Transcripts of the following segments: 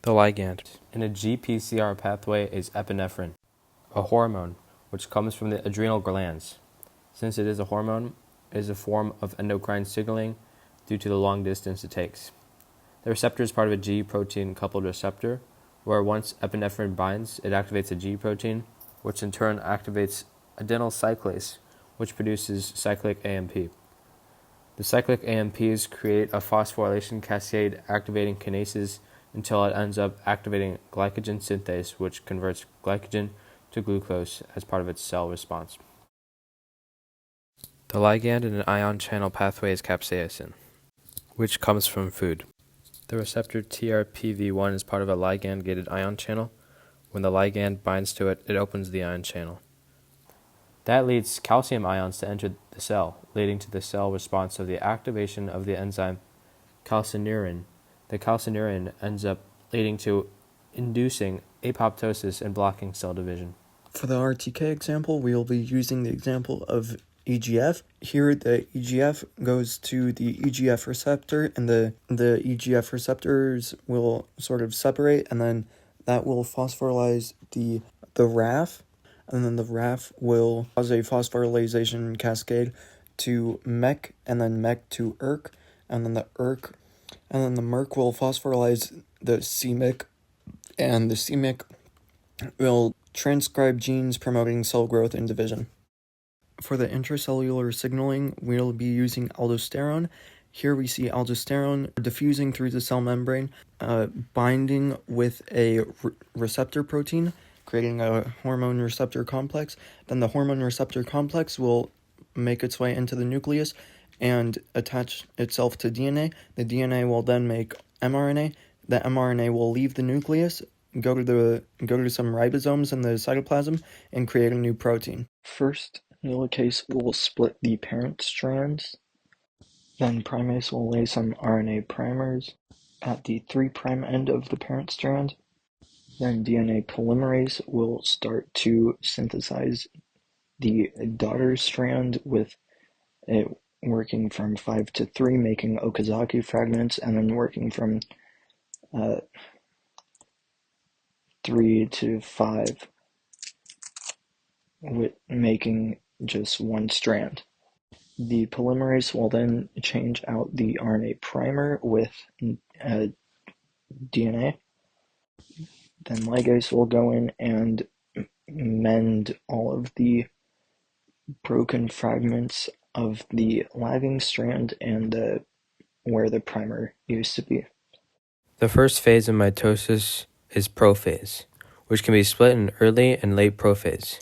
The ligand in a GPCR pathway is epinephrine, a hormone which comes from the adrenal glands. Since it is a hormone, it is a form of endocrine signaling due to the long distance it takes. The receptor is part of a G protein coupled receptor, where once epinephrine binds, it activates a G protein, which in turn activates adenyl cyclase, which produces cyclic AMP. The cyclic AMPs create a phosphorylation cascade activating kinases until it ends up activating glycogen synthase, which converts glycogen to glucose as part of its cell response. The ligand in an ion channel pathway is capsaicin, which comes from food. The receptor TRPV1 is part of a ligand-gated ion channel. When the ligand binds to it, it opens the ion channel. That leads calcium ions to enter the cell, leading to the cell response of the activation of the enzyme calcineurin. The calcineurin ends up leading to inducing apoptosis and blocking cell division. For the RTK example, we will be using the example of EGF. Here, the EGF goes to the EGF receptor, and the EGF receptors will sort of separate, and then that will phosphorylize the RAF, and then the RAF will cause a phosphorylation cascade to MEK, and then MEK to ERK, and then the MERK will phosphorylize the CMYC, and the CMYC will transcribe genes promoting cell growth and division. For the intracellular signaling, we'll be using aldosterone. Here we see aldosterone diffusing through the cell membrane, binding with a receptor protein, creating a hormone receptor complex. Then the hormone receptor complex will make its way into the nucleus and attach itself to DNA. The DNA will then make mRNA. The mRNA will leave the nucleus, go to some ribosomes in the cytoplasm, and create a new protein. First, helicase will split the parent strands. Then primase will lay some RNA primers at the 3' end of the parent strand. Then DNA polymerase will start to synthesize the daughter strand, with it working from 5 to 3, making Okazaki fragments, and then working from 3 to 5, with making just one strand. The polymerase will then change out the RNA primer with DNA. Then ligase will go in and mend all of the broken fragments of the lagging strand and where the primer used to be. The first phase of mitosis is prophase, which can be split in early and late prophase.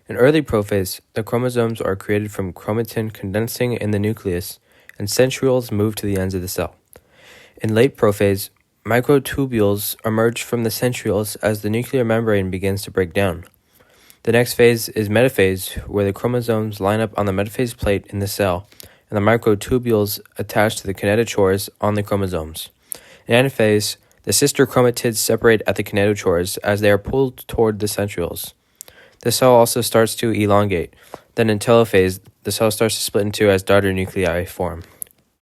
In early prophase, the chromosomes are created from chromatin condensing in the nucleus, and centrioles move to the ends of the cell. In late prophase, microtubules emerge from the centrioles as the nuclear membrane begins to break down. The next phase is metaphase, where the chromosomes line up on the metaphase plate in the cell, and the microtubules attach to the kinetochores on the chromosomes. In anaphase, the sister chromatids separate at the kinetochores as they are pulled toward the centrioles. The cell also starts to elongate. Then in telophase, the cell starts to split in two as daughter nuclei form.